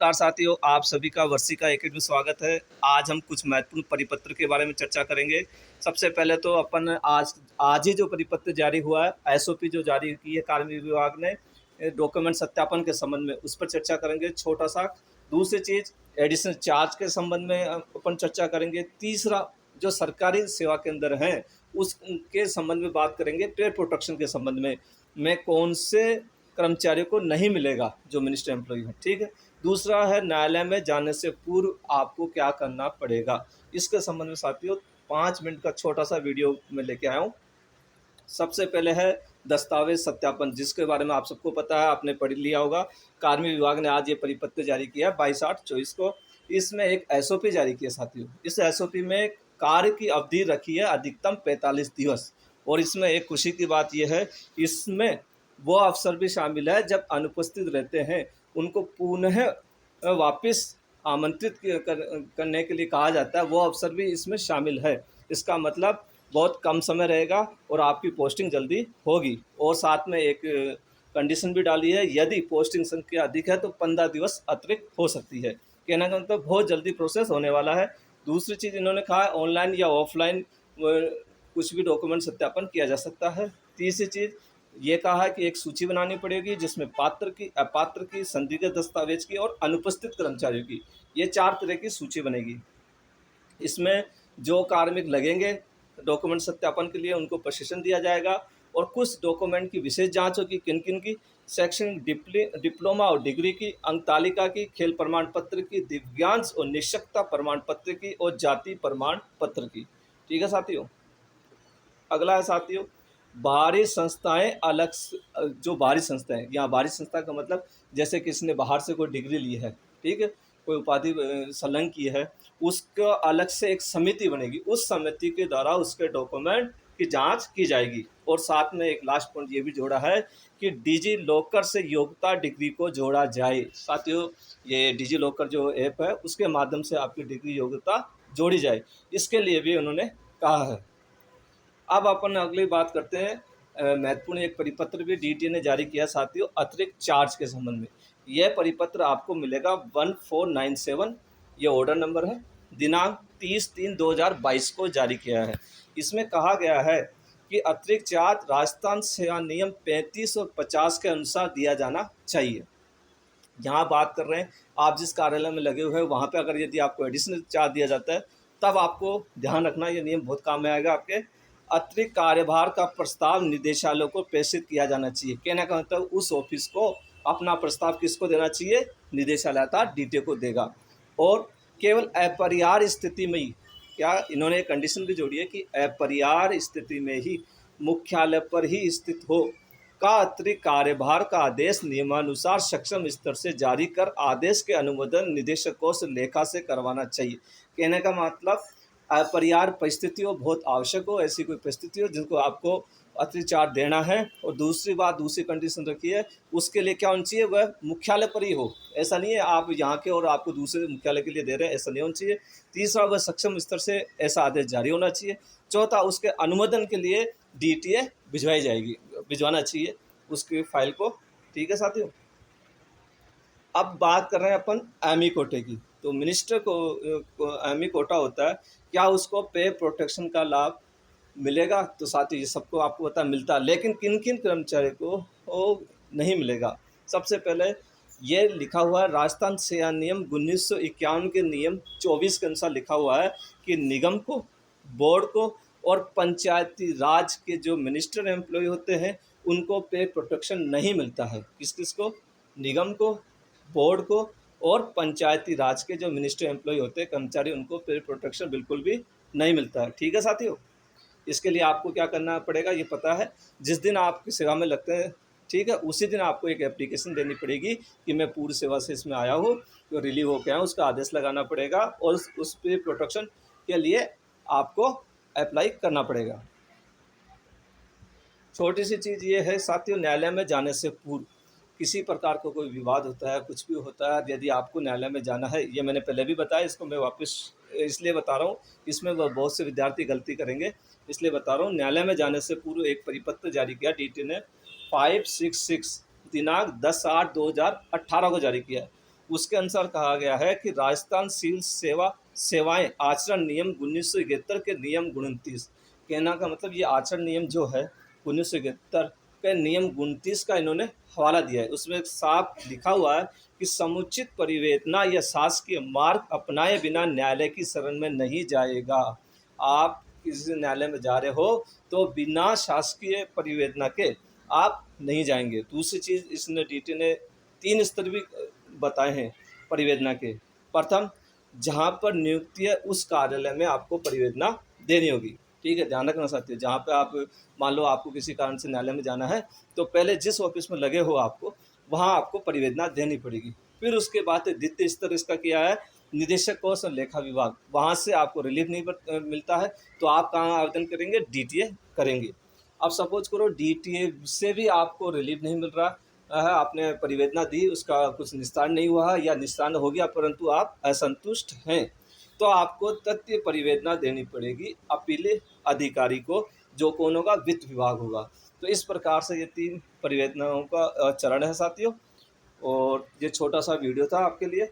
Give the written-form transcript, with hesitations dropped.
नमस्कार साथियों, आप सभी का वर्षिका एकेडमी स्वागत है। आज हम कुछ महत्वपूर्ण परिपत्र के बारे में चर्चा करेंगे। सबसे पहले तो अपन आज ही जो परिपत्र जारी हुआ है, एसओपी जो जारी की है कार्मिक विभाग ने डॉक्यूमेंट सत्यापन के संबंध में, उस पर चर्चा करेंगे छोटा सा। दूसरी चीज़ एडिशनल चार्ज के संबंध में अपन चर्चा करेंगे। तीसरा जो सरकारी सेवा के अंदर हैं उसके संबंध में बात करेंगे। ट्रेड प्रोटेक्शन के संबंध में कौन से कर्मचारियों को नहीं मिलेगा जो मिनिस्टर एम्प्लॉय है, ठीक है। दूसरा है न्यायालय में जाने से पूर्व आपको क्या करना पड़ेगा। इसके संबंध में साथियों 5 मिनट का छोटा सा वीडियो मैं लेके आया हूँ। सबसे पहले है दस्तावेज सत्यापन, जिसके बारे में आप सबको पता है, आपने पढ़ लिया होगा। कार्मिक विभाग ने आज ये परिपत्र जारी किया 22/8/24 को। इसमें एक एसओपी जारी किया साथियों। इस एसओपी में कार्य की अवधि रखी है अधिकतम 45 दिवस। और इसमें एक खुशी की बात यह है, इसमें वो अफसर भी शामिल है जब अनुपस्थित रहते हैं उनको पुनः वापस आमंत्रित करने के लिए कहा जाता है। वो अफसर भी इसमें शामिल है। इसका मतलब बहुत कम समय रहेगा और आपकी पोस्टिंग जल्दी होगी। और साथ में एक कंडीशन भी डाली है, यदि पोस्टिंग संख्या अधिक है तो 15 दिवस अतिरिक्त हो सकती है। कहने का मतलब बहुत जल्दी प्रोसेस होने वाला है। दूसरी चीज़ इन्होंने कहा है ऑनलाइन या ऑफलाइन कुछ भी डॉक्यूमेंट सत्यापन किया जा सकता है। तीसरी चीज़ ये कहा है कि एक सूची बनानी पड़ेगी जिसमें पात्र की, अपात्र की, संदिग्ध दस्तावेज की और अनुपस्थित कर्मचारियों की, ये 4 तरह की सूची बनेगी। इसमें जो कार्मिक लगेंगे डॉक्यूमेंट सत्यापन के लिए उनको प्रशिक्षण दिया जाएगा। और कुछ डॉक्यूमेंट की विशेष जांच होगी, किन किन की, शैक्षणिक डिप्लोमा और डिग्री की, अंक तालिका की, खेल प्रमाण पत्र की, दिव्यांश और निःशक्तता प्रमाण पत्र की और जाति प्रमाण पत्र की। ठीक है साथियों। अगला है साथियों बाहरी संस्थाएं। जो बाहरी संस्थाएं, यहाँ बाहरी संस्था का मतलब जैसे किसी ने बाहर से कोई डिग्री ली है, ठीक है, कोई उपाधि संलग्न की है, उसका अलग से एक समिति बनेगी। उस समिति के द्वारा उसके डॉक्यूमेंट की जांच की जाएगी। और साथ में एक लास्ट पॉइंट ये भी जोड़ा है कि डिजी लॉकर से योग्यता डिग्री को जोड़ा जाए। साथियों ये डिजी लॉकर जो ऐप है उसके माध्यम से आपकी डिग्री योग्यता जोड़ी जाए, इसके लिए भी उन्होंने कहा है। अब अपन अगली बात करते हैं, महत्वपूर्ण एक परिपत्र भी डीटीए ने जारी किया साथियों अतिरिक्त चार्ज के संबंध में। यह परिपत्र आपको मिलेगा 1497, ये ऑर्डर नंबर है, दिनांक 30/3/2022 को जारी किया है। इसमें कहा गया है कि अतिरिक्त चार्ज राजस्थान सेवा नियम 35 और 50 के अनुसार दिया जाना चाहिए। यहाँ बात कर रहे हैं आप जिस कार्यालय में लगे हुए हैं वहाँ पे अगर यदि आपको एडिशनल चार्ज दिया जाता है तब आपको ध्यान रखना, ये नियम बहुत काम में आएगा आपके। अतिरिक्त कार्यभार का प्रस्ताव निदेशालय को प्रेषित किया जाना चाहिए। कहने का मतलब उस ऑफिस को अपना प्रस्ताव किसको देना चाहिए, निदेशालय अर्थात डीटीए को देगा। और केवल अपरिहार्य स्थिति में ही, क्या इन्होंने एक कंडीशन भी जोड़ी है कि अपरिहार्य स्थिति में ही मुख्यालय पर ही स्थित हो का अतिरिक्त कार्यभार का आदेश नियमानुसार सक्षम स्तर से जारी कर आदेश के अनुमोदन निदेशकों से लेखा से करवाना चाहिए। कहने का मतलब अपरिहार्य परिस्थिति हो, बहुत आवश्यक हो, ऐसी कोई परिस्थिति हो जिनको आपको अतिरिक्त चार्ज देना है। और दूसरी बात, दूसरी कंडीशन रखी है, उसके लिए क्या होना चाहिए, वह मुख्यालय पर ही हो। ऐसा नहीं है आप यहाँ के और आपको दूसरे मुख्यालय के लिए दे रहे हैं, ऐसा नहीं होना चाहिए। तीसरा, वह सक्षम स्तर से ऐसा आदेश जारी होना चाहिए। चौथा, उसके अनुमोदन के लिए डीटीए भिजवाना चाहिए उसकी फाइल को। ठीक है साथियों। अब बात कर रहे हैं अपन एमी कोटे की। तो मिनिस्टर को एमी कोटा होता है, क्या उसको पे प्रोटेक्शन का लाभ मिलेगा? तो साथियों ये सबको आपको पता मिलता है, लेकिन किन किन कर्मचारी को वो नहीं मिलेगा। सबसे पहले ये लिखा हुआ है राजस्थान सेवा नियम 1951 के नियम 24 के अनुसार लिखा हुआ है कि निगम को, बोर्ड को और पंचायती राज के जो मिनिस्टर एम्प्लॉय होते हैं उनको पे प्रोटेक्शन नहीं मिलता है। किस किस को? निगम को, बोर्ड को और पंचायती राज के जो मिनिस्टर एम्प्लॉय होते हैं कर्मचारी, उनको पे प्रोटेक्शन बिल्कुल भी नहीं मिलता है। ठीक है साथियों। इसके लिए आपको क्या करना पड़ेगा ये पता है, जिस दिन आपकी सेवा में लगते हैं, ठीक है, उसी दिन आपको एक एप्लीकेशन देनी पड़ेगी कि मैं पूरी सेवा से इसमें आया हूँ, तो रिलीव होकर आया हूँ, उसका आदेश लगाना पड़ेगा और उस पे प्रोटेक्शन के लिए आपको अप्लाई करना पड़ेगा। छोटी सी चीज़ ये है साथियों, न्यायालय में जाने से पूर्व किसी प्रकार का कोई विवाद होता है, कुछ भी होता है, यदि आपको न्यायालय में जाना है, ये मैंने पहले भी बताया, इसको मैं वापस इसलिए बता रहा हूँ, इसमें वह बहुत से विद्यार्थी गलती करेंगे, इसलिए बता रहा हूँ। न्यायालय में जाने से पूर्व एक परिपत्र जारी किया डीटी ने 566 दिनांक 10/8/2018 को जारी किया। उसके अनुसार कहा गया है कि राजस्थान सिविल सेवाएं आचरण नियम 1971 के नियम 29, कहना का मतलब ये आचरण नियम जो है 1971 के नियम 29 का इन्होंने हवाला दिया है। उसमें साफ लिखा हुआ है कि समुचित परिवेदना या शासकीय मार्ग अपनाए बिना न्यायालय की शरण में नहीं जाएगा। आप किसी न्यायालय में जा रहे हो तो बिना शासकीय परिवेदना के आप नहीं जाएंगे। दूसरी चीज़ इसने डीटी ने 3 स्तर भी बताए हैं परिवेदना के। प्रथम, जहाँ पर नियुक्ति है उस कार्यालय में आपको परिवेदना देनी होगी। ठीक है, ध्यान रखना साथियों, जहाँ पे आप मान लो आपको किसी कारण से न्यायालय में जाना है तो पहले जिस ऑफिस में लगे हो आपको वहाँ आपको परिवेदना देनी पड़ेगी। फिर उसके बाद द्वितीय स्तर इसका किया है निदेशक कोष और लेखा विभाग, वहाँ से आपको रिलीफ नहीं मिलता है तो आप कहाँ आवेदन करेंगे, डीटीए करेंगे। अब सपोज करो डीटीए से भी आपको रिलीफ नहीं मिल रहा है, आपने परिवेदना दी उसका कुछ निस्तारण नहीं हुआ है या निस्तारण हो गया परंतु आप असंतुष्ट हैं, तो आपको तथ्य परिवेदना देनी पड़ेगी अपील अधिकारी को, जो कौन होगा, वित्त विभाग होगा। तो इस प्रकार से ये 3 परिवेदनाओं का चरण है साथियों। और ये छोटा सा वीडियो था आपके लिए।